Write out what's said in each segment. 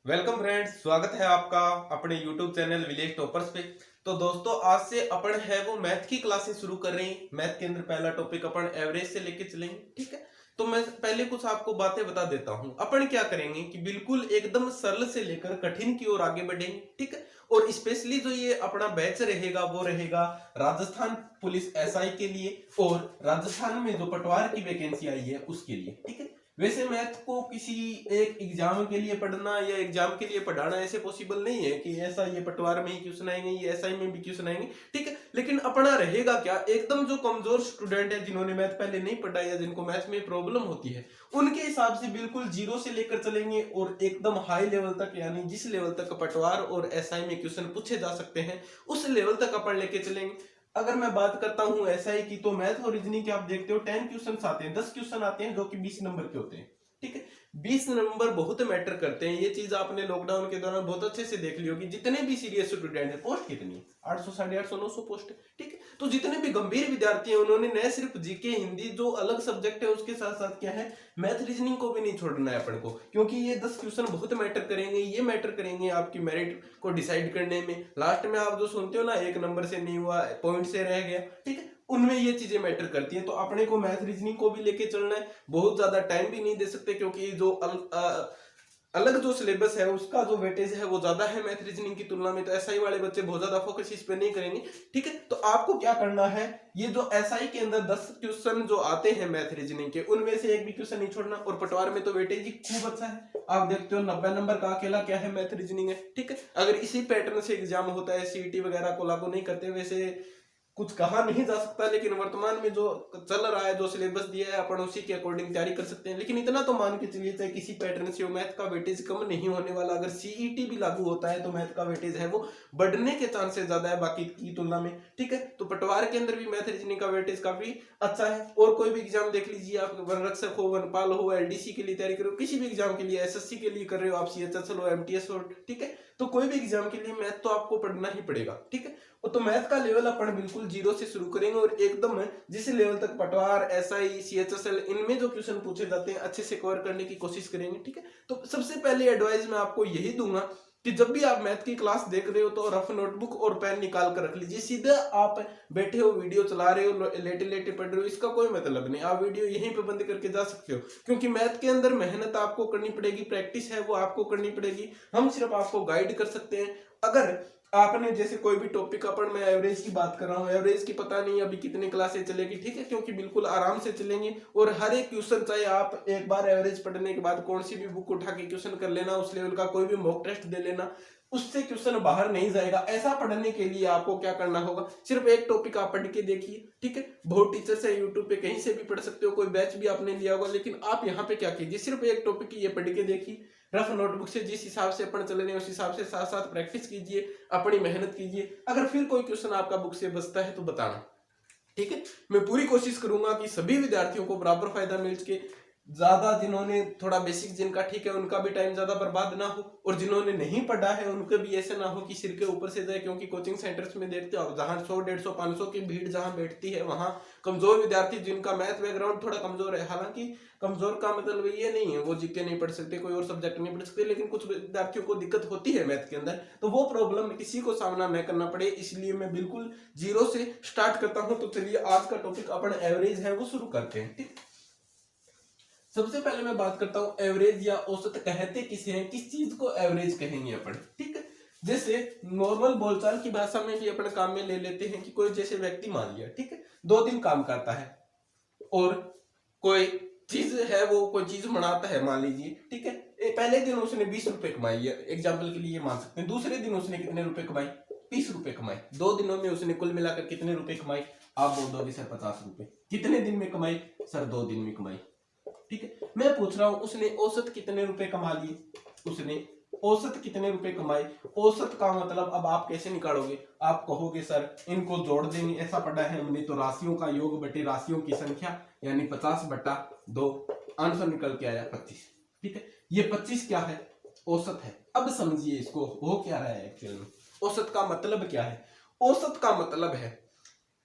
Welcome friends, स्वागत है आपका अपने YouTube चैनल विलेज टॉपर्स पे। तो दोस्तों, आज से अपन है वो मैथ की क्लासेस शुरू कर रहे हैं। मैथ के अंदर पहला टॉपिक अपन एवरेज से लेके चलेंगे, ठीक है। तो मैं पहले कुछ आपको बातें बता देता हूँ। अपन क्या करेंगे कि बिल्कुल एकदम सरल से लेकर कठिन की ओर आगे बढ़ेंगे, ठीक है। और स्पेशली जो ये अपना बैच रहेगा वो रहेगा राजस्थान पुलिस एसआई के लिए और राजस्थान में जो पटवार की वैकेंसी आई है उसके लिए, ठीक है। वैसे मैथ को किसी एक एग्जाम के लिए पढ़ना या एग्जाम के लिए पढ़ाना ऐसे पॉसिबल नहीं है कि ऐसा ये पटवार में ही क्वेश्चन आएंगे, ये एसआई में भी क्वेश्चन आएंगे, ठीक है। लेकिन अपना रहेगा क्या, एकदम जो कमजोर स्टूडेंट है जिन्होंने मैथ पहले नहीं पढ़ा या जिनको मैथ में प्रॉब्लम होती है, उनके हिसाब से बिल्कुल जीरो से लेकर चलेंगे और एकदम हाई लेवल तक, यानी जिस लेवल तक पटवार और एसआई में क्वेश्चन पूछे जा सकते हैं उस लेवल तक अपन लेके चलेंगे। अगर मैं बात करता हूं एसआई की, तो मैथ और रीजनिंग के आप देखते हो 10 क्वेश्चन आते हैं, 10 क्वेश्चन आते हैं जो कि 20 नंबर के होते हैं, ठीक है। 20 नंबर बहुत मैटर करते हैं। ये चीज आपने लॉकडाउन के दौरान बहुत अच्छे से देख ली होगी। जितने भी सीरियस स्टूडेंट है, पोस्ट कितनी है, 800, 850, 900 पोस्ट है, ठीक है। तो जितने भी गंभीर विद्यार्थी हैं उन्होंने न सिर्फ जीके हिंदी जो अलग सब्जेक्ट है उसके साथ साथ क्या है, मैथ रीजनिंग को भी नहीं छोड़ना है अपन को, क्योंकि ये 10 क्वेश्चन बहुत मैटर करेंगे। ये मैटर करेंगे आपकी मेरिट को डिसाइड करने में। लास्ट में आप जो सुनते हो ना, एक नंबर से नहीं हुआ, पॉइंट से रह गया, ठीक है, उनमें ये चीजें मैटर करती है। तो अपने को मैथ रीजनिंग को भी लेके चलना है। बहुत ज्यादा टाइम भी नहीं दे सकते, क्योंकि जो अलग जो सिलेबस है उसका जो वेटेज है वो ज्यादा है मैथ रीजनिंग की तुलना में। तो एसआई वाले बच्चे बहुत ज्यादा फोकस इस पे नहीं करेंगे, ठीक है। तो आपको क्या करना है, ये जो एसआई के अंदर 10 क्वेश्चन जो आते हैं मैथ रीजनिंग के, उनमें से एक भी क्वेश्चन नहीं छोड़ना। और पटवार में तो वेटेज ही खूब अच्छा है। आप देखते हो 90 नंबर का अकेला क्या है, मैथ रीजनिंग है, ठीक है। अगर इसी पैटर्न से एग्जाम होता है, सीईटी वगैरह को लागू नहीं करते, वैसे कुछ कहा नहीं जा सकता, लेकिन वर्तमान में जो चल रहा है, जो सिलेबस दिया है, अपन उसी के अकॉर्डिंग तैयारी कर सकते हैं। लेकिन इतना तो मान के चलिए, चाहे किसी पैटर्न से हो, मैथ का वेटेज कम नहीं होने वाला। अगर सीईटी भी लागू होता है तो मैथ का वेटेज है वो बढ़ने के चांसेस ज्यादा है बाकी की तुलना में, ठीक है। तो पटवार के अंदर भी मैथ रीजनिंग का वेटेज काफी अच्छा है। और कोई भी एग्जाम देख लीजिए, आप वन रक्षक हो, वनपाल हो, एलडीसी के लिए तैयारी करो, किसी भी एग्जाम के लिए, एसएससी के लिए कर रहे हो आप, सीएचएसएल हो, एमटीएस हो, ठीक है। तो कोई भी एग्जाम के लिए मैथ तो आपको पढ़ना ही पड़ेगा, ठीक है। तो मैथ का लेवल अपन बिल्कुल जीरो से शुरू करेंगे और एकदम जिस लेवल तक पटवार, एसआई, सीएचएसएल, इनमें जो क्वेश्चन पूछे जाते हैं अच्छे से कवर करने की कोशिश करेंगे, ठीक है। तो सबसे पहले एडवाइस मैं आपको यही दूंगा कि जब भी आप मैथ की क्लास देख रहे हो तो रफ नोटबुक और पेन निकाल कर रख लीजिए। सीधे आप बैठे हो, वीडियो चला रहे हो, लेटे लेटे पढ़ रहे हो, इसका कोई मतलब नहीं। आप वीडियो यहीं पे बंद करके जा सकते हो, क्योंकि मैथ के अंदर मेहनत आपको करनी पड़ेगी, प्रैक्टिस है वो आपको करनी पड़ेगी। हम सिर्फ आपको गाइड कर सकते हैं। अगर आपने जैसे कोई भी टॉपिक, अपन मैं एवरेज की बात कर रहा हूँ, एवरेज की पता नहीं अभी कितनी क्लासेस चलेगी, ठीक है, क्योंकि बिल्कुल आराम से चलेंगे। और हर एक क्वेश्चन, चाहे आप एक बार एवरेज पढ़ने के बाद कौन सी भी बुक उठा के क्वेश्चन कर लेना, उस लेवल का कोई भी मॉक टेस्ट दे लेना, उससे क्वेश्चन बाहर नहीं जाएगा। ऐसा पढ़ने के लिए आपको क्या करना होगा, सिर्फ एक टॉपिक आप पढ़ के देखिए, ठीक है। बहुत टीचर्स है यूट्यूब पे, कहीं से भी पढ़ सकते हो, कोई बैच भी आपने लिया होगा, लेकिन आप यहाँ पे क्या कीजिए, सिर्फ एक टॉपिक ये पढ़ के देखिए, रफ नोटबुक से जिस हिसाब से अपन चल रहे हैं उस हिसाब से साथ साथ प्रैक्टिस कीजिए, अपनी मेहनत कीजिए। अगर फिर कोई क्वेश्चन आपका बुक से बचता है तो बताना, ठीक है। मैं पूरी कोशिश करूंगा कि सभी विद्यार्थियों को बराबर फायदा मिल सके। ज्यादा जिन्होंने थोड़ा बेसिक जिनका ठीक है उनका भी टाइम ज्यादा बर्बाद ना हो, और जिन्होंने नहीं पढ़ा है उनके भी ऐसे ना हो कि सिर के ऊपर से जाए। क्योंकि कोचिंग सेंटर्स में देखते हो जहां 100, 150, 500 की भीड़ जहां बैठती है, वहां कमजोर विद्यार्थी जिनका मैथ बैकग्राउंड थोड़ा कमजोर है, हालांकि कमजोर का मतलब ये नहीं है वो जीके नहीं पढ़ सकते, कोई और सब्जेक्ट नहीं पढ़ सकते, लेकिन कुछ विद्यार्थियों को दिक्कत होती है मैथ के अंदर, तो वो प्रॉब्लम किसी को सामना न करना पड़े, इसलिए मैं बिल्कुल जीरो से स्टार्ट करता हूं। तो चलिए आज का टॉपिक अपन एवरेज है वो शुरू करते हैं, ठीक। सबसे पहले मैं बात करता हूं एवरेज या औसत कहते किसे हैं, किस चीज को एवरेज कहेंगे अपन, ठीक है। जैसे नॉर्मल बोलचाल की भाषा में भी अपन काम में ले लेते हैं कि कोई जैसे व्यक्ति मान लिया, ठीक है, 2 दिन काम करता है और कोई चीज है वो कोई चीज बनाता है, मान लीजिए, ठीक है। पहले दिन उसने 20 रुपए कमाई है, एग्जाम्पल के लिए मान सकते हैं। दूसरे दिन उसने कितने रुपए कमाई, 30 रुपए कमाए। 2 दिनों में उसने कुल मिलाकर कितने रुपए कमाई, आप बोल दोगे सर 50 रुपए। कितने दिन में कमाई, सर 2 दिन में कमाई, ठीक है। मैं पूछ रहा हूं उसने औसत कितने रुपए कमा लिए, उसने औसत कितने रुपए कमाए। औसत का मतलब अब आप कैसे निकालोगे, आप कहोगे सर इनको जोड़ देंगे, ऐसा पढ़ा है हमने, तो राशियों का योग बटे राशियों की संख्या, यानी 50/2, आंसर निकल के आया 25, ठीक है। ये 25 क्या है, औसत है। अब समझिए इसको हो क्या रहा है एक्चुअल में। औसत का मतलब क्या है, औसत का मतलब है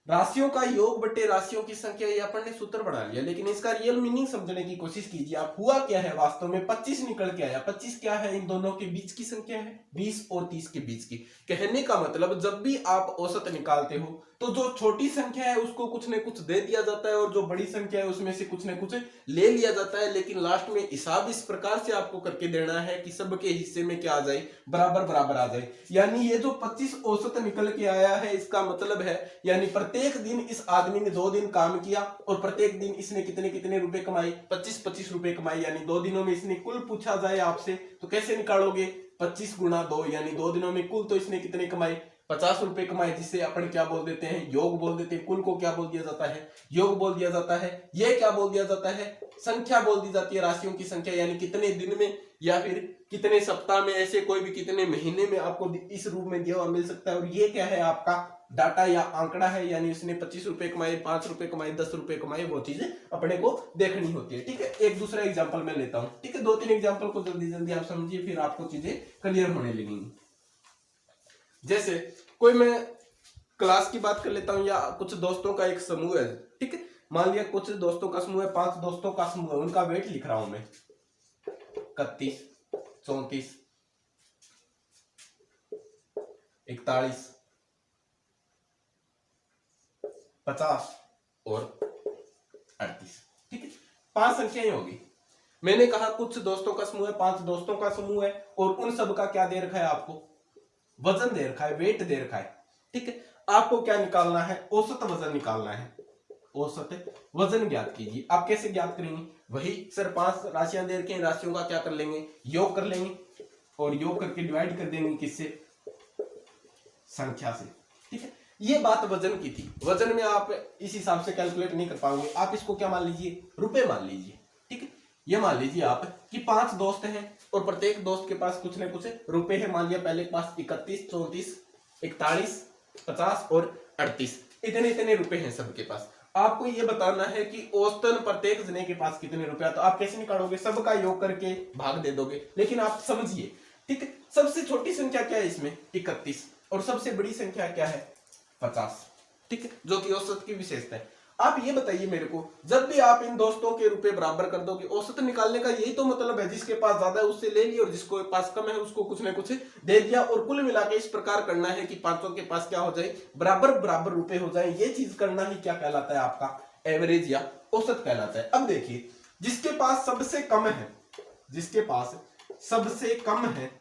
राशियों का योग बटे राशियों की संख्या, ये अपन ने सूत्र बना लिया, लेकिन इसका रियल मीनिंग समझने की कोशिश कीजिए आप। हुआ क्या है वास्तव में, 25 निकल के आया। 25 क्या है, इन दोनों के बीच की संख्या है, 20 और 30 के बीच की। कहने का मतलब जब भी आप औसत निकालते हो तो जो छोटी संख्या है उसको कुछ न कुछ दे दिया जाता है और जो बड़ी संख्या है उसमें से कुछ न कुछ ले लिया जाता है, लेकिन लास्ट में हिसाब इस प्रकार से आपको करके देना है कि सबके हिस्से में क्या आ जाए, बराबर बराबर आ जाए। यानी ये जो 25 औसत निकल के आया है, इसका मतलब है यानी प्रत्येक दिन इस आदमी ने 2 दिन काम किया और प्रत्येक दिन इसने कितने कितने रुपए कमाए, 25-25 रुपए कमाए। यानी 2 दिनों में इसने कुल पूछा जाए आपसे तो कैसे निकालोगे, 25 गुना 2, यानी 2 दिनों में कुल तो इसने कितने कमाए, 50 रुपए कमाए, जिसे अपन क्या बोल देते हैं, योग बोल देते हैं। कुल को क्या बोल दिया जाता है, योग बोल दिया जाता है। ये क्या बोल दिया जाता है, संख्या बोल दी जाती है, राशियों की संख्या, यानी कितने दिन में या फिर कितने सप्ताह में, ऐसे कोई भी कितने महीने में आपको इस रूप में दिया हुआ मिल सकता है। और ये क्या है, आपका डाटा या आंकड़ा है, यानी उसने 25 रुपए कमाए, 5 रुपए कमाए, 10 रुपए कमाए, वो चीजें अपने को देखनी होती है। ठीक है, एक दूसरा एग्जांपल मैं लेता हूं। ठीक है, 2-3 एग्जांपल को जल्दी जल्दी आप समझिए, फिर आपको चीजें क्लियर होने लगेंगी। जैसे कोई मैं क्लास की बात कर लेता हूं, या कुछ दोस्तों का एक समूह है। ठीक है, मान लिया कुछ दोस्तों का समूह है, 5 दोस्तों का समूह है, उनका वेट लिख रहा हूं मैं, 31, 34, 41, 50 और 38। ठीक है, 5 संख्याएं होगी। मैंने कहा कुछ दोस्तों का समूह है, 5 दोस्तों का समूह है, और उन सब का क्या दे रखा है, आपको वजन दे रखा है, वेट दे रखा है। ठीक है, आपको क्या निकालना है, औसत वजन निकालना है। औसत वजन ज्ञात कीजिए। आप कैसे ज्ञात करेंगे, वही सर 5 राशियां दे रखी हैं, राशियों का क्या कर लेंगे, योग कर लेंगे, और योग करके डिवाइड कर देंगे किससे, संख्या से। ठीक है, ये बात वजन की थी। वजन में आप इस हिसाब से कैलकुलेट नहीं कर पाओगे, आप इसको क्या मान लीजिए, रुपए मान लीजिए। ठीक है, ये मान लीजिए आप कि 5 दोस्त हैं और प्रत्येक दोस्त के पास कुछ न कुछ रुपए है। मान लिया पहले के पास 31, 34, 41, 50 और 38, इतने इतने रुपए हैं सबके पास। आपको ये बताना है कि औसतन प्रत्येक जने के पास कितने रुपया। तो आप कैसे निकालोगे, सबका योग करके भाग दे दोगे। लेकिन आप समझिए, ठीक है, सबसे छोटी संख्या क्या है इसमें, 31, और सबसे बड़ी संख्या क्या है, 50। ठीक है, जो कि औसत की विशेषता है। आप ये बताइए मेरे को, जब भी आप इन दोस्तों के रुपए बराबर कर दोगे, औसत निकालने का यही तो मतलब है, जिसके पास ज्यादा है उससे ले लिया और जिसको पास कम है उसको कुछ ना कुछ दे दिया, और कुल मिला के इस प्रकार करना है कि पांचों के पास क्या हो जाए, बराबर बराबर रुपए हो जाए। ये चीज करना ही क्या कहलाता है, आपका एवरेज या औसत कहलाता है। अब देखिए, जिसके पास सबसे कम है, जिसके पास सबसे कम है,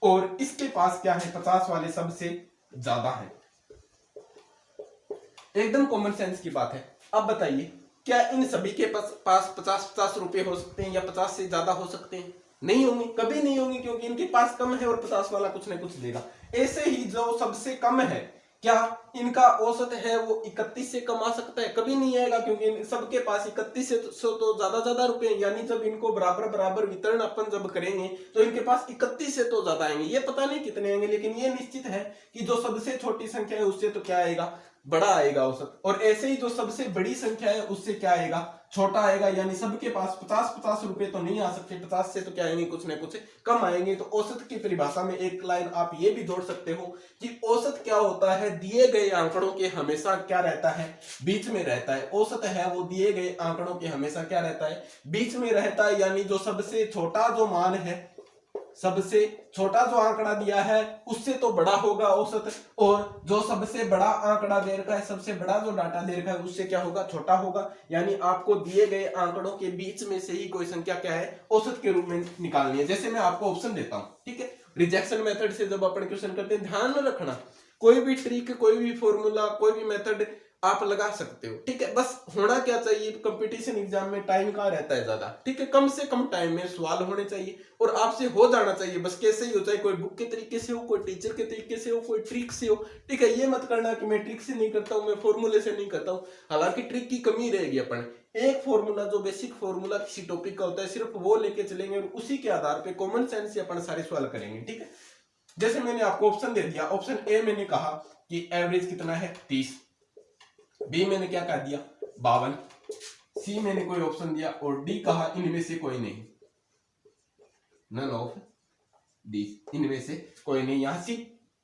और इसके पास क्या है, 50 वाले सबसे ज्यादा है, एकदम कॉमन सेंस की बात है। अब बताइए, क्या इन सभी के पास 50-50 रुपए हो सकते हैं, या 50 से ज्यादा हो सकते हैं, नहीं होंगे, कभी नहीं होंगे, क्योंकि इनके पास कम है और 50 वाला कुछ ना कुछ देगा। ऐसे ही जो सबसे कम है, क्या इनका औसत है वो 31 से कम आ सकता है, कभी नहीं आएगा, क्योंकि सबके पास 31 से तो ज्यादा रुपए हैं। यानी जब इनको बराबर बराबर वितरण अपन जब करेंगे तो इनके पास 31 से तो ज्यादा आएंगे। ये पता नहीं कितने आएंगे, लेकिन ये निश्चित है कि जो सबसे छोटी संख्या है उससे तो क्या आएगा, बड़ा आएगा औसत। और ऐसे ही जो सबसे बड़ी संख्या है उससे क्या आएगा, छोटा आएगा। यानी सबके पास 50-50 रुपए तो नहीं आ सकते, 50 से तो क्या आएंगे, कुछ ना कुछ कम आएंगे। तो औसत की परिभाषा में एक लाइन आप ये भी जोड़ सकते हो कि औसत क्या होता है, दिए गए आंकड़ों के हमेशा क्या रहता है, बीच में रहता है। औसत है वो दिए गए आंकड़ों के हमेशा क्या रहता है, बीच में रहता है। यानी जो सबसे छोटा जो मान है, सबसे छोटा जो आंकड़ा दिया है उससे तो बड़ा होगा औसत, और जो सबसे बड़ा आंकड़ा दे रखा है, सबसे बड़ा जो डाटा दे रखा है उससे क्या होगा, छोटा होगा। यानी आपको दिए गए आंकड़ों के बीच में से ही कोई संख्या क्या है, औसत के रूप में निकालनी है। जैसे मैं आपको ऑप्शन देता हूं, ठीक है, रिजेक्शन मेथड से जब अपन क्वेश्चन करते हैं, ध्यान में रखना, कोई भी ट्रिक, कोई भी फॉर्मूला, कोई भी मेथड आप लगा सकते हो। ठीक है, बस होना क्या चाहिए, कंपटीशन एग्जाम में टाइम कहाँ रहता है ज्यादा, ठीक है, कम से कम टाइम में सवाल होने चाहिए और आपसे हो जाना चाहिए। बस कैसे ही हो, चाहे कोई बुक के तरीके से हो, कोई टीचर के तरीके से हो, कोई ट्रिक से हो। ठीक है, ये मत करना कि मैं ट्रिक से नहीं करता हूं, मैं फॉर्मूले से नहीं करता हूं। हालांकि ट्रिक की कमी रहेगी, अपन एक फॉर्मूला, जो बेसिक फॉर्मूला किसी टॉपिक का होता है, सिर्फ वो लेके चलेंगे और उसी के आधार पर कॉमन सेंस से अपन सारे सवाल करेंगे। ठीक है, जैसे मैंने आपको ऑप्शन दे दिया, ऑप्शन ए मैंने कहा कि एवरेज कितना है, 30, बी मैंने क्या कह दिया, 52, सी मैंने कोई ऑप्शन दिया, और डी कहा इनमें से कोई नहीं, नन ऑफ दी, इनमें से कोई नहीं। यहां सी,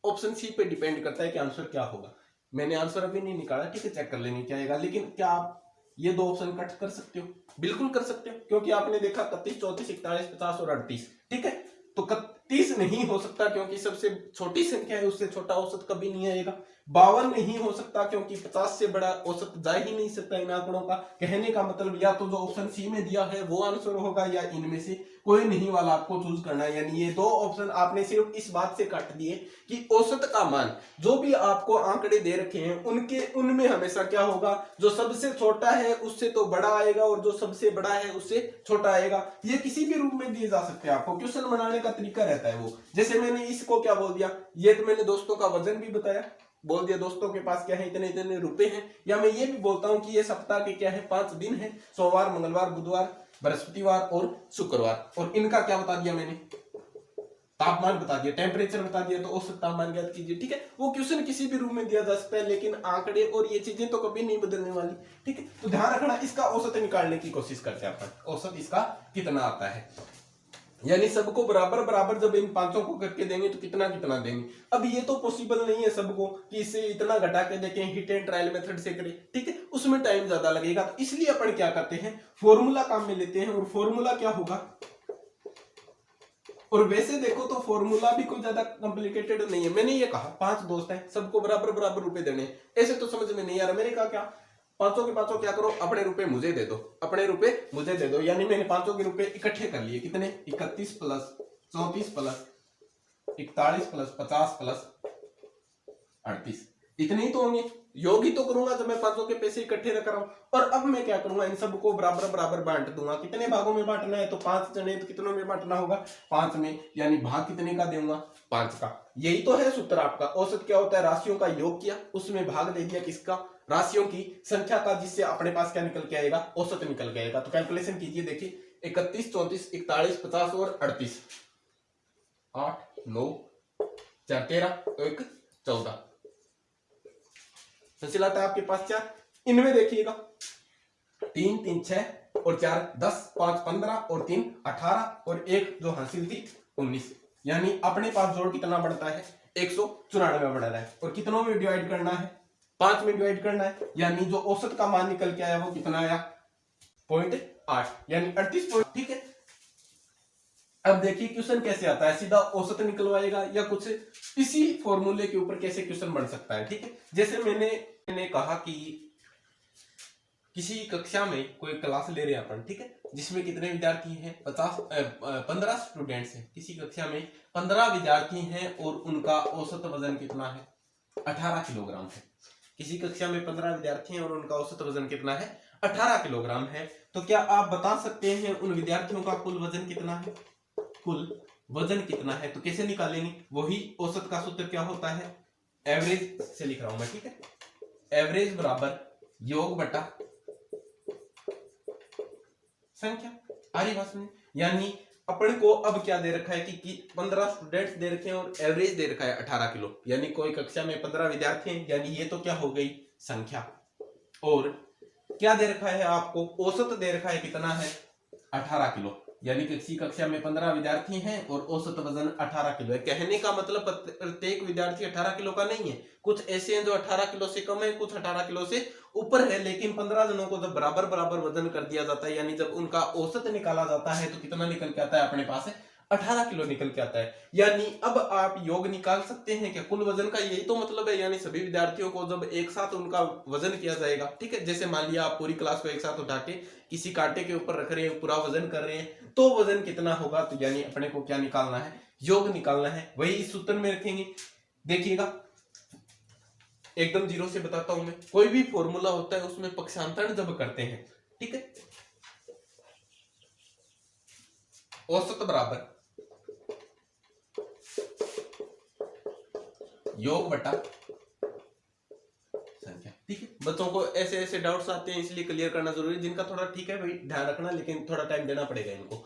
ऑप्शन सी पे डिपेंड करता है कि आंसर क्या होगा। मैंने आंसर अभी नहीं निकाला, ठीक है, चेक कर लेंगे क्या आएगा। लेकिन क्या आप ये दो ऑप्शन कट कर सकते हो? बिल्कुल कर सकते हो, क्योंकि आपने देखा 31, 34, 41, 50 और 38, ठीक है। तो 31 नहीं हो सकता क्योंकि सबसे छोटी संख्या है, उससे छोटा औसत कभी नहीं आएगा। 52 नहीं हो सकता क्योंकि 50 से बड़ा औसत जा ही नहीं सकता इन आंकड़ों का। कहने का मतलब या तो जो ऑप्शन सी में दिया है वो आंसर होगा, या इनमें से कोई नहीं वाला आपको चूज करना है। यानी ये दो ऑप्शन आपने सिर्फ इस बात से काट दिए कि औसत का मान जो भी आपको आंकड़े दे रखे हैं उनमें हमेशा क्या होगा, जो सबसे छोटा है उससे तो बड़ा आएगा और जो सबसे बड़ा है उससे छोटा आएगा। ये किसी भी रूप में दिए जा सकते हैं, आपको क्वेश्चन बनाने का तरीका रहता है वो। जैसे मैंने इसको क्या बोल दिया, ये तो मैंने दोस्तों का वजन भी बताया, बोल दिया दोस्तों के पास क्या है, इतने इतने रुपए हैं। या मैं ये भी बोलता हूं कि ये सप्ताह के क्या है 5 दिन है, सोमवार, मंगलवार, बुधवार, बृहस्पतिवार और शुक्रवार, और इनका क्या बता दिया मैंने, तापमान बता दिया, टेम्परेचर बता दिया, तो औसत तापमान ज्ञात कीजिए, ठीक है। वो क्वेश्चन किसी भी रूप में दिया जा सकता है, लेकिन आंकड़े और ये चीजें तो कभी नहीं बदलने वाली, ठीक है। तो ध्यान रखना, इसका औसत निकालने की कोशिश करते हैं अपन, औसत इसका कितना आता है। यानी सबको बराबर बराबर जब इन पांचों को करके देंगे तो कितना कितना देंगे। अब ये तो पॉसिबल नहीं है सबको कि इससे इतना घटा के देखें, हिट एंड ट्रायल मेथड से करें, ठीक है, उसमें टाइम ज्यादा लगेगा। तो इसलिए अपन क्या करते हैं, फॉर्मूला काम में लेते हैं। और फॉर्मूला क्या होगा, और वैसे देखो तो फॉर्मूला भी कोई ज्यादा कॉम्प्लिकेटेड नहीं है। मैंने ये कहा 5 दोस्त हैं, सबको बराबर बराबर रुपए देने, ऐसे तो समझ में नहीं आ रहा। मैंने कहा क्या, पांचों के पांचों क्या करो, अपने रुपए मुझे दे दो, अपने रुपए मुझे दे दो। यानी मैंने पांचों के रुपए इकट्ठे कर लिए, कितने, 31 प्लस 34 प्लस 41 प्लस 50 प्लस 38, इतने ही तो होंगे। योग ही तो करूंगा जब मैं पांचों के पैसे इकट्ठे रख रहा हूं। और अब मैं क्या करूंगा, इन सबको बराबर बराबर बांट दूंगा। कितने भागों में बांटना है, तो 5 जने, तो कितनों में बांटना होगा, 5 में। यानी भाग कितने का दूंगा, 5 का। यही तो है सूत्र आपका। औसत क्या होता है, राशियों का योग किया, उसमें भाग दे दिया किसका, राशियों की संख्या का, जिससे अपने पास क्या निकल के आएगा, औसत निकल के आएगा। तो कैलकुलेशन कीजिए, देखिए 31, 34, 41, 50 और 38, 8, 9, 4, 13, 1, 14 संचिलाता है आपके पास 4। इनमें देखिएगा 3, 3, 6 और 4 10, 5 15 और 3 18 और 1 जो हासिल थी 19। यानी अपने पास जोड़ कितना बढ़ता है, 194 बढ़ रहा है। और कितनों में डिवाइड करना है, 5 में डिवाइड करना है। यानी जो औसत का मान निकल के आया वो कितना आया, 0.8, यानी 38 पॉइंट, ठीक है। अब देखिए क्वेश्चन कैसे आता है, सीधा औसत निकलवाएगा या कुछ इसी फॉर्मूले के ऊपर कैसे क्वेश्चन बन सकता है, ठीक है। जैसे मैंने कहा कि किसी कक्षा में कोई क्लास ले रहे हैं अपन, ठीक है, जिसमें कितने विद्यार्थी हैं, 15 स्टूडेंट्स हैं। किसी कक्षा में 15 विद्यार्थी हैं और उनका औसत वजन कितना है, 18 किलोग्राम है। किसी कक्षा में 15 विद्यार्थी हैं और उनका औसत वजन कितना है, 18 किलोग्राम है। तो क्या आप बता सकते हैं उन विद्यार्थियों का कुल वजन कितना है, कुल वजन कितना है। तो कैसे निकालेंगे, वही औसत का सूत्र क्या होता है, एवरेज से लिख रहा हूं मैं, ठीक है। एवरेज बराबर योग बटा संख्या, आ रही बात समझ। यानी अपन को अब क्या दे रखा है कि 15 स्टूडेंट्स दे रखे हैं और एवरेज दे रखा है 18 किलो। यानी कोई कक्षा में 15 विद्यार्थी हैं, यानी ये तो क्या हो गई संख्या। और क्या दे रखा है आपको, औसत दे रखा है कितना है, 18 किलो। यानी किसी कक्षा में 15 विद्यार्थी हैं और औसत वजन 18 किलो है। कहने का मतलब प्रत्येक विद्यार्थी 18 किलो का नहीं है, कुछ ऐसे हैं जो 18 किलो से कम है, कुछ 18 किलो से ऊपर है। लेकिन 15 जनों को जब बराबर बराबर वजन कर दिया जाता है, यानी जब उनका औसत निकाला जाता है, तो कितना निकल के आता है अपने पास है, 18 किलो निकल के आता है। यानी अब आप योग निकाल सकते हैं क्या, कुल वजन का, यही तो मतलब है। यानी सभी विद्यार्थियों को जब एक साथ उनका वजन किया जाएगा, ठीक है। जैसे मान लिया आप पूरी क्लास को एक साथ उठा के किसी कांटे के ऊपर रख रहे हैं, पूरा वजन कर रहे हैं, तो वजन कितना होगा। तो यानी अपने को क्या निकालना है, योग निकालना है। वही इस सूत्र में रखेंगे। देखिएगा एकदम जीरो से बताता हूं मैं, कोई भी फॉर्मूला होता है उसमें पक्षांतरण जब करते हैं, ठीक है, औसत बराबर योग बटा संख्या, ठीक है। बच्चों को ऐसे ऐसे डाउट्स आते हैं, इसलिए क्लियर करना जरूरी है। जिनका थोड़ा ठीक है भाई ध्यान रखना, लेकिन थोड़ा टाइम देना पड़ेगा इनको।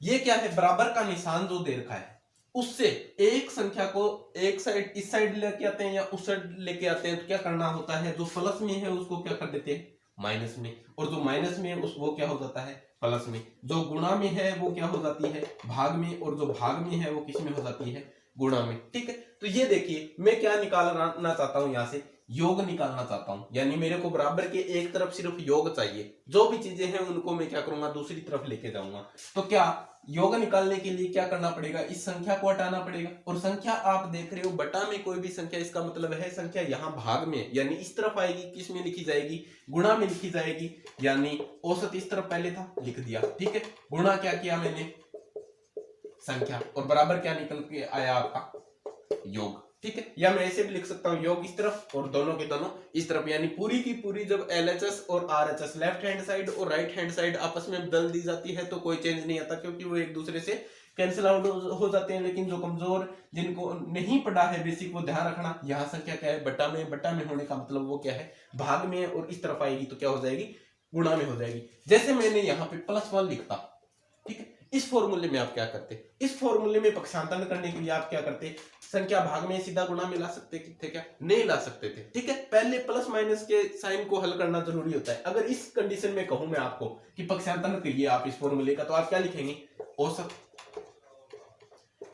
ये क्या है, बराबर का निशान जो दे रखा है उससे एक संख्या को एक साइड इस साइड लेके आते हैं या उस साइड लेके आते हैं, तो क्या करना होता है, जो प्लस में है उसको क्या कर देते हैं माइनस में, और जो माइनस में है वो क्या हो जाता है प्लस में। जो गुणा में है वो क्या हो जाती है भाग में, और जो भाग में है वो किस में हो जाती है गुणा में, ठीक है। तो ये देखिए मैं क्या निकालना चाहता हूं, यहां से योग निकालना चाहता हूं, यानी मेरे को बराबर के एक तरफ सिर्फ योग चाहिए, जो भी चीजें हैं उनको मैं क्या करूंगा दूसरी तरफ लेके जाऊंगा। तो क्या योग निकालने के लिए क्या करना पड़ेगा, इस संख्या को हटाना पड़ेगा, और संख्या आप देख रहे हो बटा में कोई भी संख्या, इसका मतलब है संख्या यहाँ भाग में यानी इस तरफ आएगी, किस में लिखी जाएगी, गुणा में लिखी जाएगी, यानी औसत इस तरफ पहले था लिख दिया, ठीक है। गुणा क्या किया मैंने संख्या, और बराबर क्या निकल के आया आपका योग, ठीक है। या मैं ऐसे भी लिख सकता हूं योग इस तरफ और दोनों के दोनों इस तरफ, यानी पूरी की पूरी जब LHS और RHS लेफ्ट हैंड साइड और राइट हैंड साइड आपस में बदल दी जाती है तो कोई चेंज नहीं आता, क्योंकि वो एक दूसरे से कैंसिल आउट हो जाते हैं। लेकिन जो कमजोर, जिनको नहीं पढ़ा है बेसिक, वो ध्यान रखना, यहाँ संख्या क्या है बटा में, बटा में होने का मतलब वो क्या है भाग में, और इस तरफ आएगी तो क्या हो जाएगी गुणा में हो जाएगी। जैसे मैंने यहाँ पे +1 लिखता, ठीक है। इस फॉर्मूले में आप क्या करते, इस फॉर्मूले में पक्षांतरण करने के लिए आप क्या करते, संख्या भाग में सीधा गुणा में ला सकते थे क्या, नहीं ला सकते थे, ठीक है। पहले प्लस माइनस के साइन को हल करना जरूरी होता है। अगर इस कंडीशन में कहूं मैं आपको कि पक्षांतरण करिए आप इस फॉर्मूले का, तो आप क्या लिखेंगे औसत,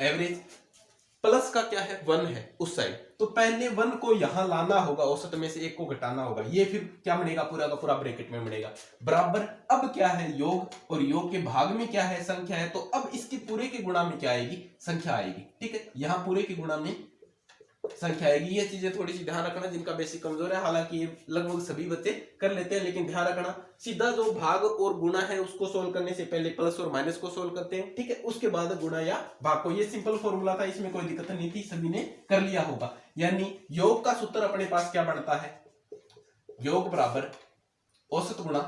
एवरेज, प्लस का क्या है 1 है उस साइड, तो पहले 1 को यहां लाना होगा, औसत में से 1 को घटाना होगा, ये फिर क्या बनेगा पूरा का पूरा ब्रैकेट में बनेगा बराबर। अब क्या है योग, और योग के भाग में क्या है संख्या है, तो अब इसके पूरे के गुणा में क्या आएगी संख्या आएगी, ठीक है। यहां पूरे के गुणा में संख्या आएगी। ये चीजें थोड़ी सी ध्यान रखना जिनका बेसिक कमजोर है, हालांकि लगभग सभी बच्चे कर लेते हैं, लेकिन ध्यान रखना सीधा जो भाग और गुणा है उसको सोल्व करने से पहले प्लस और माइनस को सोल्व करते हैं, ठीक है। उसके बाद गुणा या भाग को, ये सिंपल फॉर्मूला था, इसमें कोई दिक्कत नहीं थी, सभी ने कर लिया होगा। यानी योग का सूत्र अपने पास क्या बनता है, योग बराबर औसत गुणा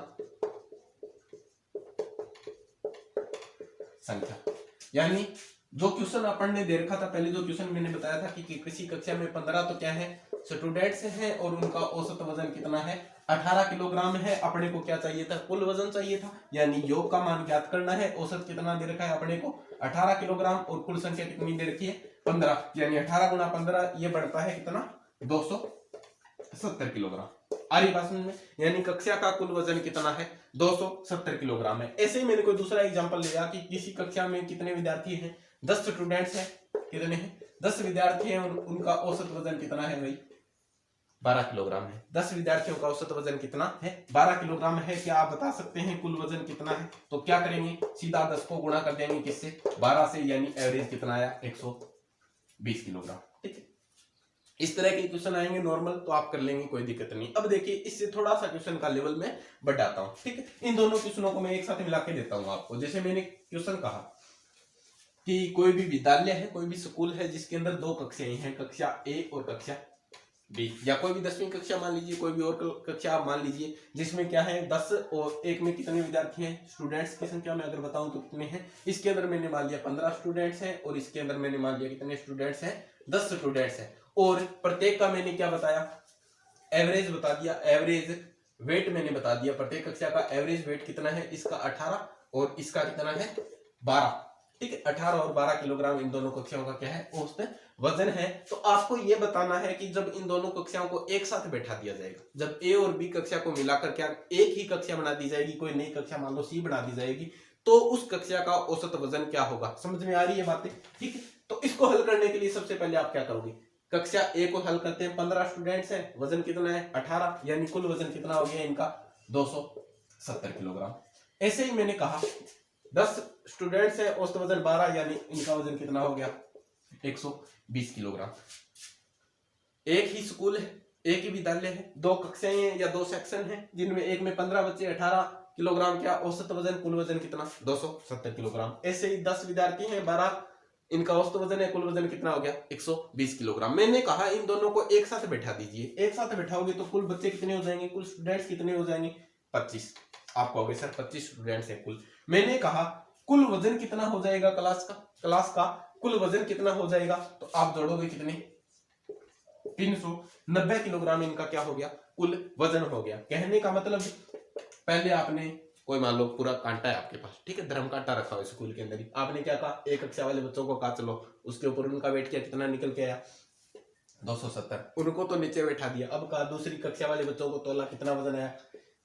संख्या। यानी जो क्वेश्चन अपन ने दे रखा था पहले, जो क्वेश्चन मैंने बताया था कि किसी कक्षा में 15 तो क्या है स्टूडेंट्स हैं और उनका औसत वजन कितना है 18 किलोग्राम है। अपने को क्या चाहिए था, कुल वजन चाहिए था, यानी योग का मान ज्ञात करना है। औसत कितना दे रखा है अपने को 18 किलोग्राम, और कुल संख्या कितनी दे रखी है 15, यानी 18 गुणा 15 ये बढ़ता है कितना 270 किलोग्राम। आ रही बात समझ में, यानी कक्षा का कुल वजन कितना है 270 किलोग्राम है। ऐसे ही मैंने कोई दूसरा एग्जांपल लिया कि किसी कक्षा में कितने विद्यार्थी हैं 10 स्टूडेंट्स हैं, कितने हैं 10 विद्यार्थी हैं, उनका औसत वजन कितना है भाई 12 किलोग्राम है। 10 विद्यार्थियों का औसत वजन कितना है 12 किलोग्राम है। क्या आप बता सकते हैं कुल वजन कितना है, तो क्या करेंगे सीधा 10 को गुणा कर देंगे किससे 12 से, यानी एवरेज कितना आया 120 किलोग्राम, ठीक है। इस तरह के क्वेश्चन आएंगे नॉर्मल तो आप कर लेंगे, कोई दिक्कत नहीं। अब देखिए इससे थोड़ा सा क्वेश्चन का लेवल में बढ़ाता हूं, ठीक है। इन दोनों क्वेश्चनों को मैं एक साथ मिला के देता हूं आपको। जैसे मैंने क्वेश्चन कहा कि कोई भी विद्यालय है, कोई भी स्कूल है जिसके अंदर 2 कक्षाएं हैं, कक्षा ए और कक्षा बी, या कोई भी 10वीं कक्षा मान लीजिए, कोई भी और कक्षा आप मान लीजिए, जिसमें क्या है 10 और 1 में कितने विद्यार्थी हैं, स्टूडेंट्स की संख्या में अगर बताऊं तो कितने हैं। इसके अंदर मैंने मान लिया 15 स्टूडेंट्स हैं, और इसके अंदर मैंने मान लिया कितने स्टूडेंट्स हैं 10 स्टूडेंट्स हैं, और प्रत्येक का मैंने क्या बताया एवरेज बता दिया, एवरेज वेट मैंने बता दिया। प्रत्येक कक्षा का एवरेज वेट कितना है, इसका 18 और इसका कितना है 12, ठीक है। 18 और 12 किलोग्राम इन दोनों कक्षाओं का क्या है औसत वजन है। तो आपको यह बताना है कि जब इन दोनों कक्षाओं को एक साथ बैठा दिया जाएगा, जब ए और बी कक्षा को मिलाकर क्या एक ही कक्षा बना दी जाएगी, कोई नई कक्षा मान लो सी बना दी जाएगी, तो उस कक्षा का औसत वजन क्या होगा। समझ में आ रही है बातें, ठीक है। तो इसको हल करने के लिए सबसे पहले आप क्या करोगे, कक्षा ए को हल करते हैं, 15 स्टूडेंट्स हैं, वजन कितना है 18, यानी कुल वजन कितना हो गया इनका 270 किलोग्राम। ऐसे ही मैंने कहा 10 स्टूडेंट्स हैं, औसत वजन 12, यानी इनका वजन कितना हो गया 120 किलोग्राम। एक ही स्कूल है, एक ही विद्यालय है, 2 कक्षाएं हैं या 2 सेक्शन हैं, जिनमें एक में 15 बच्चे 18 किलोग्राम, क्या औसत वजन कुल वजन कितना 270 किलोग्राम। ऐसे ही 10 विद्यार्थी हैं, 12 इनका औसत वजन है, कुल वजन कितना हो गया 120 किलोग्राम। मैंने कहा इन दोनों को एक साथ बैठा दीजिए, एक साथ बैठाओगे तो कुल बच्चे कितने हो जाएंगे, कुल स्टूडेंट्स कितने हो जाएंगे 25। आप कहोगे सर 25 स्टूडेंट्स हैं कुल। मैंने कहा कुल वजन कितना हो जाएगा क्लास का कुल वजन कितना हो जाएगा, तो आप जोड़ोगे कितने 390 किलोग्राम इनका क्या हो गया कुल वजन हो गया। कहने का मतलब पहले आपने कोई मान लो पूरा कांटा है आपके पास, ठीक है, धर्म कांटा रखा हुआ स्कूल के अंदर ही, आपने क्या कहा एक कक्षा वाले बच्चों को कहा चलो उसके ऊपर उनका वेट क्या कितना निकल के आया 270, उनको तो नीचे बैठा दिया। अब कहा दूसरी कक्षा वाले बच्चों को तोला, कितना वजन आया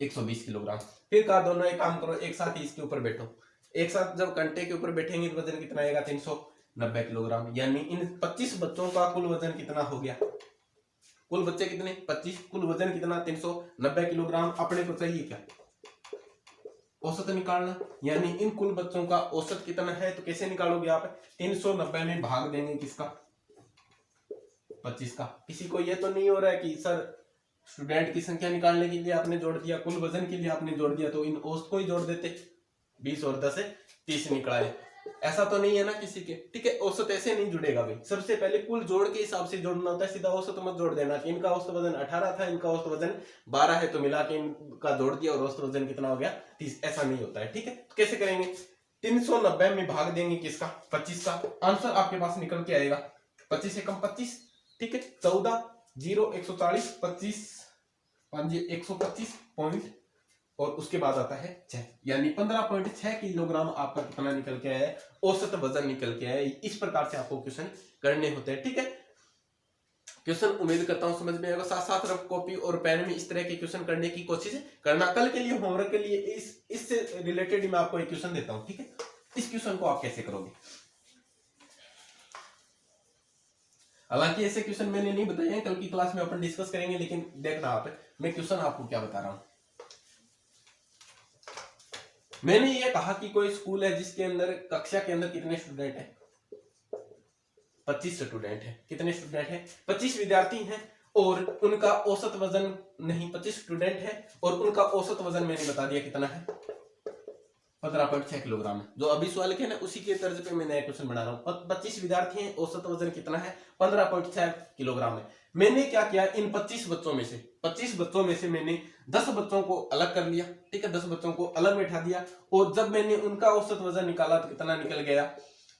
120 किलोग्राम। फिर कहा दोनों एक काम करो, एक साथ ही इसके ऊपर बैठो, एक साथ जब कंटे के ऊपर बैठेंगे तो वजन कितना आएगा 90 किलोग्राम, यानी इन 25 बच्चों का कुल वजन कितना हो गया? कुल बच्चे कितने? 25, कुल वजन कितना? 390 किलोग्राम। अपने को चाहिए क्या? औसत निकालना, यानी इन कुल बच्चों का औसत कितना है, तो कैसे निकालोगे आप? 390 में भाग देंगे किसका? 25 का। किसी को ये तो नहीं हो रहा है कि सर स्टूडेंट की संख्या निकालने के लिए आपने जोड़ दिया, कुल वजन के लिए आपने जोड़ दिया, तो इन औसत को ही जोड़ देते, 20 और 10 है 30 निकला है। ऐसा तो नहीं है ना किसी के, ठीक है। औसत ऐसे नहीं जुड़ेगा भाई, सबसे पहले कुल जोड़ के हिसाब से जोड़ना होता है, सीधा औसत मत जोड़ देना कि इनका औसत वजन 18 था, इनका औसत वजन 12 है, तो मिला के इनका जोड़ दिया और औसत वजन कितना हो गया? 30। ऐसा नहीं होता है, ठीक है। तो कैसे करेंगे? 390 में भाग देंगे किसका? 25 का। आंसर आपके पास निकल के आएगा 25 एकम 25, ठीक है। 14 0 140 25 5 125 पॉइंट, और उसके बाद आता है 6, यानी 15.6 किलोग्राम आपका कितना निकल के आया है? औसत वजन निकल के आया है। इस प्रकार से आपको क्वेश्चन करने होते हैं, ठीक है। क्वेश्चन उम्मीद करता हूं समझ में आएगा। साथ साथ रफ कॉपी और पेन में इस तरह के क्वेश्चन करने की कोशिश करना। कल के लिए होमवर्क के लिए इससे रिलेटेड ही मैं आपको एक क्वेश्चन देता हूं, ठीक है। इस क्वेश्चन को आप कैसे करोगे? हालांकि ऐसे क्वेश्चन मैंने नहीं बताए हैं, कल की क्लास में अपन डिस्कस करेंगे, लेकिन देखना आप, मैं क्वेश्चन आपको क्या बता रहा हूं। मैंने ये कहा कि कोई स्कूल है जिसके अंदर कक्षा के अंदर कितने स्टूडेंट हैं? 25 स्टूडेंट हैं। कितने स्टूडेंट हैं? 25 विद्यार्थी हैं, और उनका औसत वजन नहीं, 25 स्टूडेंट है और उनका औसत वजन मैंने बता दिया कितना है? 15.6 किलोग्राम है। जो अभी सवाल के ना उसी के तर्ज पे मैं नया क्वेश्चन बना रहा हूँ। 25 विद्यार्थी हैं, औसत वजन कितना है? 15.6 किलोग्राम है। मैंने क्या किया, इन 25 बच्चों में से मैंने 10 बच्चों को अलग कर लिया, ठीक है। 10 बच्चों को अलग बैठा दिया, और जब मैंने उनका औसत वजन निकाला तो कितना निकल गया?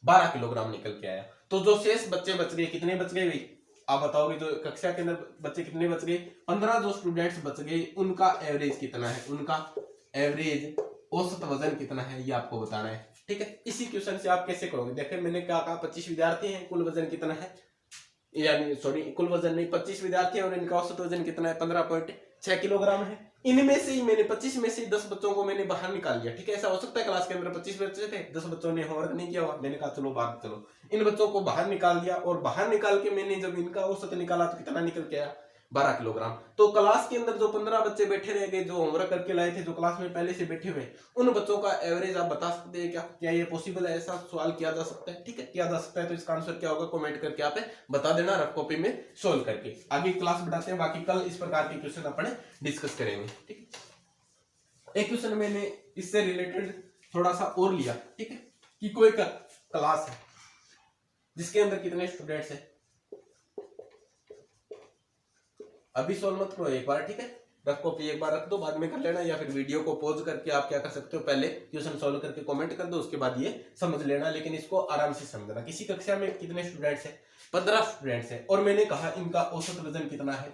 12 किलोग्राम निकल के आया। तो जो शेष बच्चे बच गए, कितने बच गए भाई? आप बताओगे, जो कक्षा के अंदर बच्चे कितने बच गए? 15 जो स्टूडेंट्स बच गए, उनका एवरेज कितना है? उनका एवरेज औसत वजन कितना है, ये आपको बताना है, ठीक है। इसी क्वेश्चन से आप कैसे करोगे? देखिए मैंने क्या कहा, 25 विद्यार्थी हैं, कुल वजन कितना है, यानी सॉरी कुल वजन नहीं, 25 विद्यार्थी हैं और इनका औसत वजन कितना है? 15.6 किलोग्राम है। इनमें से ही मैंने 25 में से 10 बच्चों को मैंने बाहर निकाल लिया, ठीक है। ऐसा हो सकता है क्लास के अंदर 25 बच्चे थे, 10 बच्चों ने होमवर्क नहीं किया हुआ, मैंने कहा चलो बाहर, चलो इन बच्चों को बाहर निकाल दिया, और बाहर निकाल के मैंने जब इनका औसत निकाला तो कितना निकल के आया? 12 किलोग्राम। तो क्लास के अंदर जो 15 बच्चे बैठे रह गए, जो होमवर्क करके लाए थे, जो क्लास में पहले से बैठे हुए, उन बच्चों का एवरेज आप बता सकते हैं क्या? क्या ये पॉसिबल है? ऐसा सवाल किया जा सकता है, ठीक है, किया जा सकता है। तो इसका आंसर क्या होगा, कमेंट करके आप बता देना, रफ कॉपी में सोल्व करके। आगे क्लास बढ़ाते हैं, बाकी कल इस प्रकार के क्वेश्चन अपन डिस्कस करेंगे, ठीक है। एक क्वेश्चन मैंने इससे रिलेटेड थोड़ा सा और लिया, ठीक है, कि कोई क्लास है जिसके अंदर कितने स्टूडेंट्स हैं। अभी सोल्व मत करो, एक बार, ठीक है, रफ कॉपी एक बार रख दो, बाद में कर लेना, या फिर वीडियो को पॉज करके आप क्या कर सकते हो, पहले क्वेश्चन सोल्व करके कमेंट कर दो, उसके बाद ये समझ लेना, लेकिन इसको आराम से समझना। किसी कक्षा में कितने स्टूडेंट्स हैं? 15 स्टूडेंट्स हैं, और मैंने कहा इनका औसत वजन कितना है?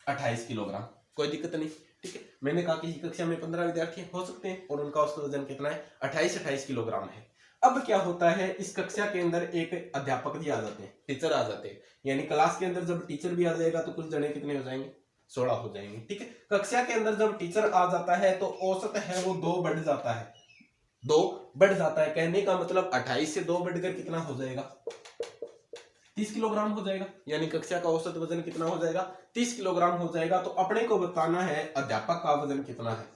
28 किलोग्राम। कोई दिक्कत नहीं, ठीक है। मैंने कहा किसी कक्षा में 15 विद्यार्थी हो सकते हैं और उनका औसत वजन कितना है? 28 किलोग्राम है। अब क्या होता है, इस कक्षा के अंदर एक अध्यापक भी आ जाते हैं, टीचर आ जाते हैं, यानी क्लास के अंदर जब टीचर भी आ जाएगा तो कुल जने कितने हो जाएंगे? 16 हो जाएंगे, ठीक है। कक्षा के अंदर जब टीचर आ जाता है तो औसत है वो 2 बढ़ जाता है, 2 बढ़ जाता है। कहने का मतलब 28 से 2 बढ़कर कितना हो जाएगा? 30 किलोग्राम हो जाएगा, यानी कक्षा का औसत वजन कितना हो जाएगा? 30 किलोग्राम हो जाएगा। तो अपने को बताना है अध्यापक का वजन कितना है,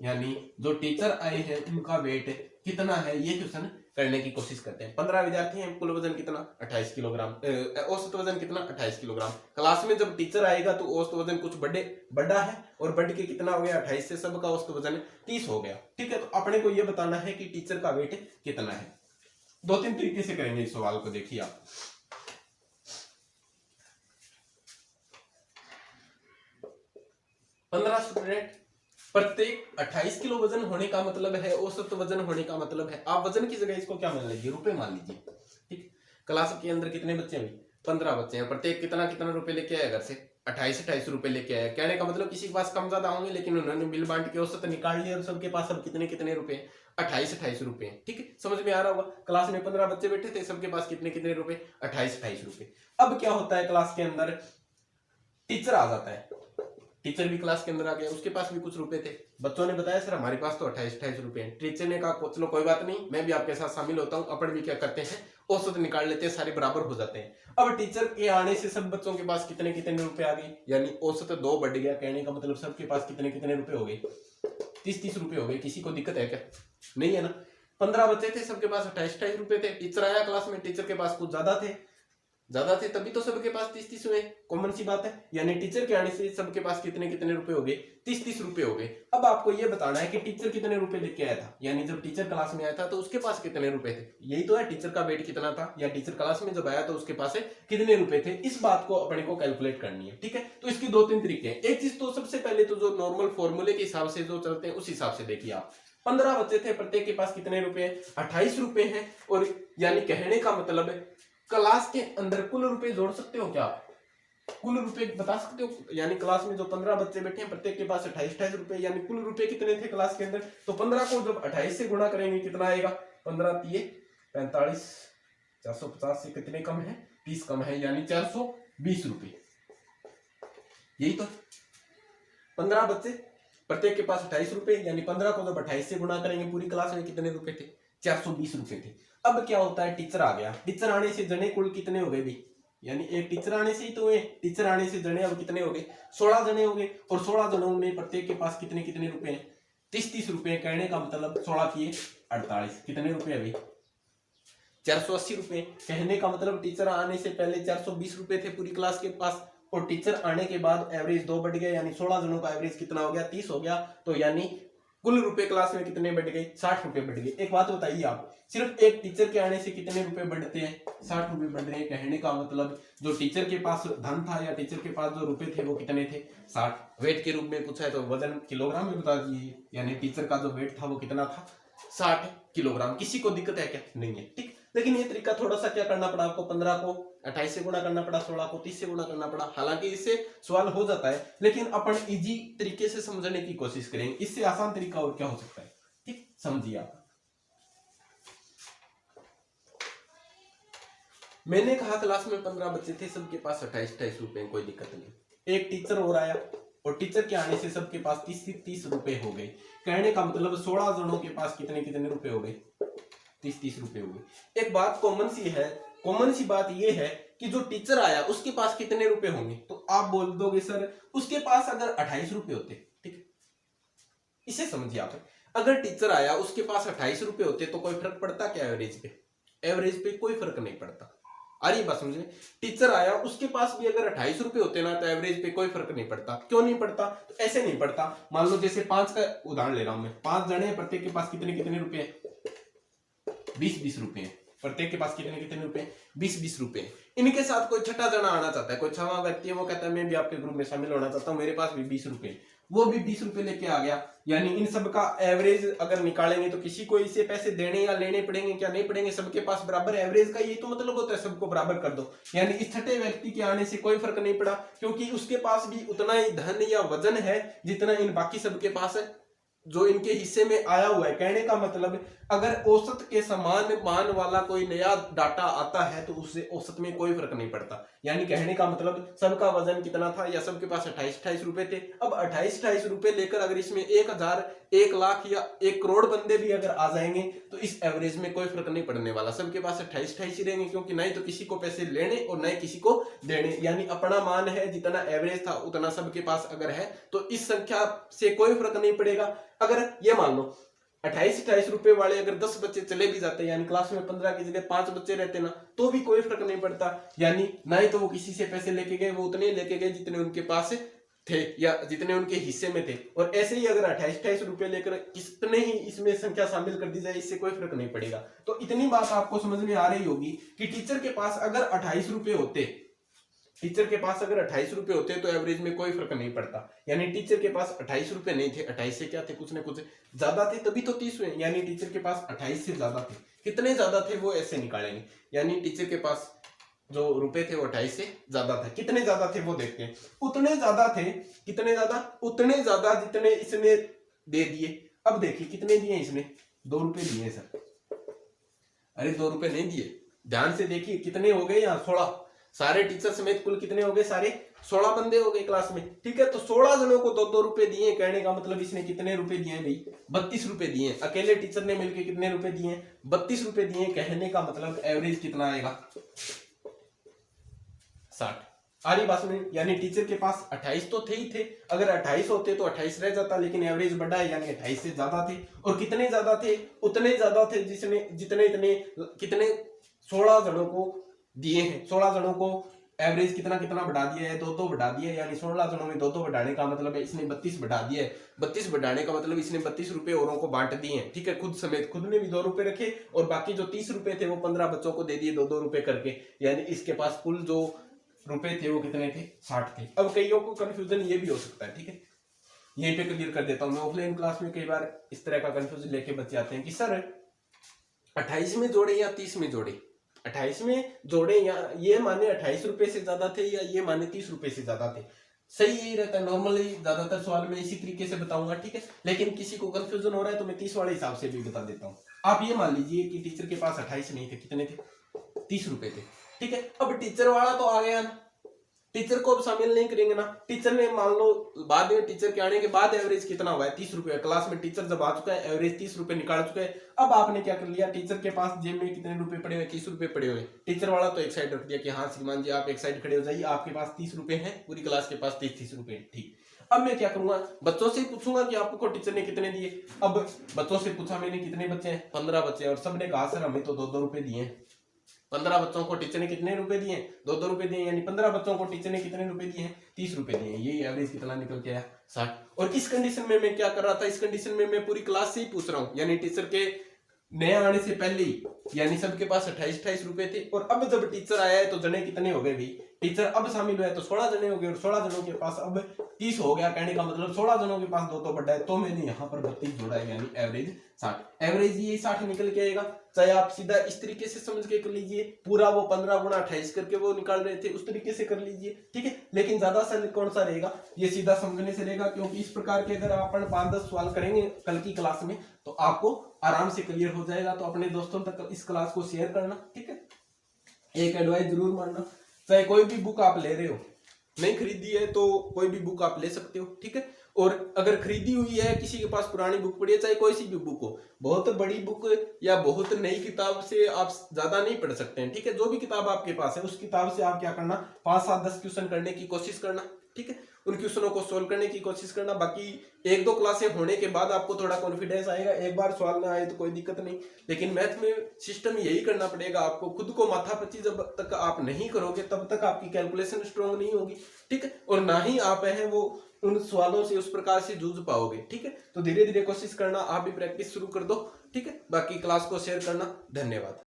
यानी जो टीचर आए हैं उनका वेट कितना है, ये क्वेश्चन करने की कोशिश करते हैं। 15 विद्यार्थी हैं, कुल वजन कितना? 28 किलोग्राम। औसत वजन कितना? 28 किलोग्राम। क्लास में जब टीचर आएगा तो औसत वजन कुछ बड़ा है, और बढ़ के कितना हो गया? 28 से सबका औसत वजन 30 हो गया, ठीक है। तो अपने को ये बताना है कि टीचर का वेट कितना है। 2-3 तरीके से करेंगे इस सवाल को, देखिए आप। 15 स्टूडेंट, प्रत्येक 28 किलो वजन होने का मतलब है, औसत वजन होने का मतलब है, आप वजन की जगह इसको क्या मान लीजिए? रुपए मान लीजिए, ठीक। क्लास के अंदर कितने बच्चे हैं? 15 बच्चे हैं, प्रत्येक कितना कितना रुपए लेके आया घर से? 28 रुपए लेके आया। कहने का मतलब किसी के पास कम ज्यादा होंगे, लेकिन उन्होंने बिल बांट के औसत निकाल लिया और सबके पास अब कितने कितने रुपए? 28 रुपए, ठीक है। समझ में आ रहा होगा। क्लास में 15 बच्चे बैठे थे, सबके पास कितने कितने रुपए? 28 रुपए। अब क्या होता है, क्लास के अंदर टीचर आ जाता है, टीचर भी क्लास के अंदर आ गया, उसके पास भी कुछ रुपए थे। बच्चों ने बताया सर हमारे पास तो 28 रुपए हैं। टीचर ने कहा चलो कोई बात नहीं, मैं भी आपके साथ शामिल होता हूँ, अपन भी क्या करते हैं औसत निकाल लेते हैं, सारे बराबर हो जाते हैं। अब टीचर के आने से सब बच्चों के पास कितने कितने रुपए आ गए, यानी औसत 2 बढ़ गया। कहने का मतलब सबके पास कितने कितने रुपए हो गए, 30 रुपए हो गए। किसी को दिक्कत है क्या? नहीं है ना। 15 बच्चे थे, सबके पास 28 रुपए थे। टीचर आया क्लास में, टीचर के पास कुछ ज्यादा थे तभी तो सबके पास 30 हुए, कॉमन सी बात है। यानी टीचर के आने से सबके पास कितने कितने रुपए हो गए, 30 रुपए हो गए। अब आपको ये बताना है कि टीचर कितने रुपए लेके आया था, यानी जब टीचर क्लास में आया था तो उसके पास कितने रुपए थे। यही तो है, टीचर का वेट कितना था, या टीचर क्लास में जब आया तो उसके पास कितने रुपए थे। इस बात को अपने को कैलकुलेट करनी है, ठीक है। तो इसके 2-3 तरीके हैं। एक चीज तो सबसे पहले तो जो नॉर्मल फॉर्मूले के हिसाब से जो चलते हैं उस हिसाब से देखिए आप। 15 बच्चे थे, प्रत्येक के पास कितने रुपए हैं, 28 रुपए हैं। और यानी कहने का मतलब है क्लास के अंदर कुल रुपए जोड़ सकते हो क्या आप, कुल रुपए बता सकते हो। यानी क्लास में जो 15 बच्चे बैठे हैं, प्रत्येक के पास 28 रुपए, यानी कुल रुपए कितने थे क्लास के अंदर। तो 15 को जब 28 से गुणा करेंगे कितना आएगा, 15 तिये 45, 450 से कितने कम है, 30 कम है, यानी 420 रुपए। यही तो 15 बच्चे, प्रत्येक के पास 28 रुपए, यानी 15 को जब 28 से गुणा करेंगे पूरी क्लास में कितने रुपए थे, 420 रुपए थे। अब क्या होता है, टीचर आ गया, टीचर आने से जने कुल कितने हो गए भी, यानी एक टीचर आने से ही तो हुए, टीचर आने से जने अब कितने हो गए, 16 जने हो गए। और 16 जनों में प्रत्येक के पास कितने कितने रुपए हैं, 30 रुपए। कहने का मतलब 16 किए 48, कितने रुपए अभी, 480 रुपए। कहने का मतलब टीचर आने से पहले 420 रुपए थे पूरी क्लास के पास, और टीचर आने के बाद एवरेज 2 बढ़ गया, यानी 16 जनों का एवरेज कितना हो गया, 30 हो गया। तो यानी कुल रुपए क्लास में कितने बढ़ गए, 60 रुपए बढ़ गए। एक बात बताइए आप, सिर्फ एक टीचर के आने से कितने रुपए बढ़ते हैं, 60 रुपए बढ़ रहे हैं। कहने का मतलब जो टीचर के पास धन था या टीचर के पास जो रुपए थे वो कितने थे, 60। वेट के रूप में पूछा है तो वजन किलोग्राम में बता दीजिए, यानी टीचर का जो वेट था वो कितना था, 60 किलोग्राम। किसी को दिक्कत है क्या? नहीं है, ठीक। लेकिन ये तरीका थोड़ा सा क्या करना पड़ा आपको, 15 को 28 से गुणा करना पड़ा, 16 को 30 से गुणा करना पड़ा। हालांकि इससे सवाल हो जाता है, लेकिन अपन इजी तरीके से समझने की कोशिश करेंगे। इससे आसान तरीका और क्या हो सकता है, ठीक, समझिए आप। मैंने कहा क्लास में 15 बच्चे थे, सबके पास 28 रुपए, कोई दिक्कत नहीं। एक टीचर और आया, और टीचर के आने से सबके पास 30 रुपए हो गए। कहने का मतलब 16 जनों के पास कितने कितने रुपए हो गए, 30 रुपए हो गए। एक बात कॉमन सी है, कॉमन सी बात यह है कि जो टीचर आया उसके पास कितने रुपए होंगे। तो आप बोल दोगे सर उसके पास अगर 28 रुपए होते, ठीक, इसे समझिए आप। अगर टीचर आया उसके पास 28 रुपए होते तो कोई फर्क पड़ता क्या एवरेज पे, एवरेज पे कोई फर्क नहीं पड़ता। आ रही बात समझे, टीचर आया उसके पास भी अगर 28 रुपए होते ना तो एवरेज पे कोई फर्क नहीं पड़ता। क्यों नहीं पड़ता, तो ऐसे नहीं पड़ता। मान लो जैसे 5 का उदाहरण ले रहा हूं मैं, 5 जने, प्रत्येक के पास कितने कितने रुपए हैं, 20 रुपए हैं। प्रत्येक के पास कितने कितने रुपए, 20 रुपए। इनके साथ कोई छठा जना आना चाहता है, कोई छठा व्यक्ति है, वो कहता है मैं भी आपके ग्रुप में शामिल होना चाहता हूँ, मेरे पास भी 20 रुपए, वो भी 20 रुपए लेके आ गया। यानी इन सब का एवरेज अगर निकालेंगे तो किसी को इसे पैसे देने या लेने पड़ेंगे क्या, नहीं पड़ेंगे, सबके पास बराबर एवरेज का यही तो मतलब होता है, सबको बराबर कर दो। यानी इस छठे व्यक्ति के आने से कोई फर्क नहीं पड़ा, क्योंकि उसके पास भी उतना ही धन या वजन है जितना इन बाकी सबके पास है, जो इनके हिस्से में आया हुआ है। कहने का मतलब अगर औसत के समान मान वाला कोई नया डाटा आता है तो उससे औसत में कोई फर्क नहीं पड़ता। यानी कहने का मतलब सबका वजन कितना था, या सबके पास 28 रुपए थे। अब 28 रुपए लेकर अगर इसमें 1000, 1 लाख या 1 करोड़ बंदे भी अगर आ जाएंगे तो इस एवरेज में कोई फर्क नहीं पड़ने वाला। सबके पास 28 ही रहेंगे, क्योंकि नहीं तो किसी को पैसे लेने और नहीं किसी को देने। यानी अपना मान है, जितना एवरेज था उतना सबके पास अगर है तो इस संख्या से कोई फर्क नहीं पड़ेगा। अगर ये मान लो 28 रुपए वाले अगर 10 बच्चे चले भी जाते, यानी क्लास में 15 की जगह 5 बच्चे रहते ना, तो भी कोई फर्क नहीं पड़ता। यानी ना ही तो वो किसी से पैसे लेके गए, वो उतने लेके गए जितने उनके पास थे या जितने उनके हिस्से में थे। और ऐसे ही अगर 28 रुपए लेकर कितने ही इसमें संख्या शामिल कर दी जाए, इससे कोई फर्क नहीं पड़ेगा। तो इतनी बात आपको समझ में आ रही होगी कि टीचर के पास अगर 28 रुपए होते, टीचर के पास अगर 28 रुपए होते तो एवरेज में कोई फर्क नहीं पड़ता। यानी टीचर के पास 28 रुपए नहीं थे, 28 से क्या थे, कुछ न कुछ ज्यादा थे, तभी तो 30 हुए। यानी टीचर के पास 28 से ज्यादा थे। कितने ज्यादा थे वो ऐसे निकालेंगे। यानी टीचर के पास जो रुपए थे वो 28 से ज्यादा था। कितने ज्यादा थे वो देखते हैं। उतने ज्यादा थे, कितने ज्यादा, उतने ज्यादा जितने इसने दे दिए। अब देखिए कितने दिए इसने, 2 रुपए दिए सर। अरे 2 रुपए नहीं दिए, ध्यान से देखिए कितने हो गए यहाँ, 16। सारे टीचर समेत कुल कितने हो गए, सारे 16 बंदे हो गए क्लास में, ठीक है। तो 16 जनों को 2-2 रुपए दिए, कहने का मतलब इसने कितने रुपए दिए हैं भाई, 32 रुपए दिए। अकेले टीचर ने मिलकर कितने रुपए दिए, 32 रुपए दिए। कहने का मतलब एवरेज कितना आएगा, 60। आ रही बात में, यानी टीचर के पास 28 तो थे ही थे, अगर 28 होते तो 28 रह जाता, लेकिन एवरेज बढ़ा है यानी 28 से ज्यादा थे। और कितने ज्यादा थे, उतने ज्यादा थे जिसने जितने इतने कितने 16 जनों को दिए हैं। 16 जनों को एवरेज कितना कितना बढ़ा दिया है, 2-2 बढ़ा दिया है, यानी 16 जनों में 2-2 बढ़ाने का मतलब है इसने 32 बढ़ा दिया है। 32 बढ़ाने का मतलब इसने 32 रुपए औरों को बांट दिए हैं, ठीक है, खुद समेत। खुद ने भी 2 रुपए रखे और बाकी जो 30 रुपए थे वो 15 बच्चों को दे दिए 2-2 रुपए करके, यानी इसके पास कुल जो रुपए थे वो कितने थे, 60 थे। अब कईयों को कंफ्यूजन ये भी हो सकता है, ठीक है, यहीं पे क्लियर कर देता हूं मैं। ऑफलाइन क्लास में कई बार इस तरह का कंफ्यूजन लेके बच्चे आते हैं कि सर 28 में जोड़े या 30 में जोड़े, 28 में जोड़े या ये माने 28 रुपए से ज्यादा थे या ये माने 30 रुपए से ज्यादा थे। सही यही रहता है, नॉर्मली ज्यादातर सवाल में इसी तरीके से बताऊंगा, ठीक है। लेकिन किसी को कंफ्यूजन हो रहा है तो मैं 30 वाले हिसाब से भी बता देता हूँ। आप ये मान लीजिए कि टीचर के पास 28 नहीं थे, कितने थे, 30 रुपए थे, ठीक है। अब टीचर वाला तो आ गया ना, टीचर को अब शामिल नहीं करेंगे ना। टीचर ने मान लो बाद में टीचर के आने के बाद एवरेज कितना हुआ है, 30 रुपए। क्लास में टीचर जब आ चुका है, एवरेज 30 रुपए निकाल चुका है। अब आपने क्या कर लिया, टीचर के पास जेब में कितने रुपए पड़े हुए, 30 रुपए पड़े हुए। टीचर वाला तो एक साइड रख दिया कि हाँ श्रीमान जी आप एक साइड खड़े हो जाइए, आपके पास 30 रुपए हैं, पूरी क्लास के पास 30 रुपए, ठीक। अब मैं क्या करूंगा, बच्चों से पूछूंगा कि आपको टीचर ने कितने दिए। अब बच्चों से पूछा मैंने कितने बच्चे हैं, 15 बच्चे, और सबने कहा सर हमें तो 2-2 रुपए दिए। 15 बच्चों को टीचर ने कितने रुपए दिए, 2-2 रुपए दिए, यानी 15 बच्चों को टीचर ने कितने रुपए दिए हैं, 30 रुपए दिए। ये एवरेज कितना निकल के आया, 60। और इस कंडीशन में मैं क्या कर रहा था, इस कंडीशन में मैं पूरी क्लास से ही पूछ रहा हूँ, यानी टीचर के नए आने से पहले ही, यानी सबके पास 28 रुपए थे। और अब जब टीचर आया है तो जने कितने हो गए भाई, टीचर अब शामिल हुआ है तो 16 जने हो गए, और 16 जनों के पास अब 30 हो गया। कहने का मतलब 16 जनों के पास 2 बढ़ा है, तो मैंने यहाँ पर 32 जोड़ा है, यानी एवरेज 60। एवरेज ये 60 निकल के आएगा। चाहे आप सीधा इस तरीके से समझ के कर लीजिए, पूरा वो 15 गुणा 28 करके वो निकाल रहे थे, उस तरीके से कर लीजिए, ठीक है। लेकिन ज्यादा सा कौन सा रहेगा, ये सीधा समझने से रहेगा, क्योंकि इस प्रकार के अगर अपन 5-10 सवाल करेंगे कल की क्लास में तो आपको आराम से क्लियर हो जाएगा। तो अपने दोस्तों तक इस क्लास को शेयर करना, ठीक है। एक एडवाइस जरूर मानना, चाहे कोई भी बुक आप ले रहे हो, नहीं खरीदी है तो कोई भी बुक आप ले सकते हो, ठीक है। और अगर खरीदी हुई है, किसी के पास पुरानी बुक पड़ी है, चाहे कोई सी भी बुक हो, बहुत बड़ी बुक या बहुत नई किताब से आप ज्यादा नहीं पढ़ सकते हैं, ठीक है। जो भी किताब आपके पास है उस किताब से आप क्या करना, 5-7-10 क्वेश्चन करने की कोशिश करना, ठीक है। उन क्वेश्चनों को सोल्व करने की कोशिश करना। बाकी 1-2 क्लासें होने के बाद आपको थोड़ा कॉन्फिडेंस आएगा, एक बार सवाल ना आए तो कोई दिक्कत नहीं। लेकिन मैथ में सिस्टम यही करना पड़ेगा आपको, खुद को माथापच्ची जब तक आप नहीं करोगे तब तक आपकी कैलकुलेशन स्ट्रॉन्ग नहीं होगी, ठीक है। और ना ही आप हैं वो उन सवालों से उस प्रकार से जूझ पाओगे, ठीक है। तो धीरे धीरे कोशिश करना, आप भी प्रैक्टिस शुरू कर दो, ठीक है। बाकी क्लास को शेयर करना, धन्यवाद।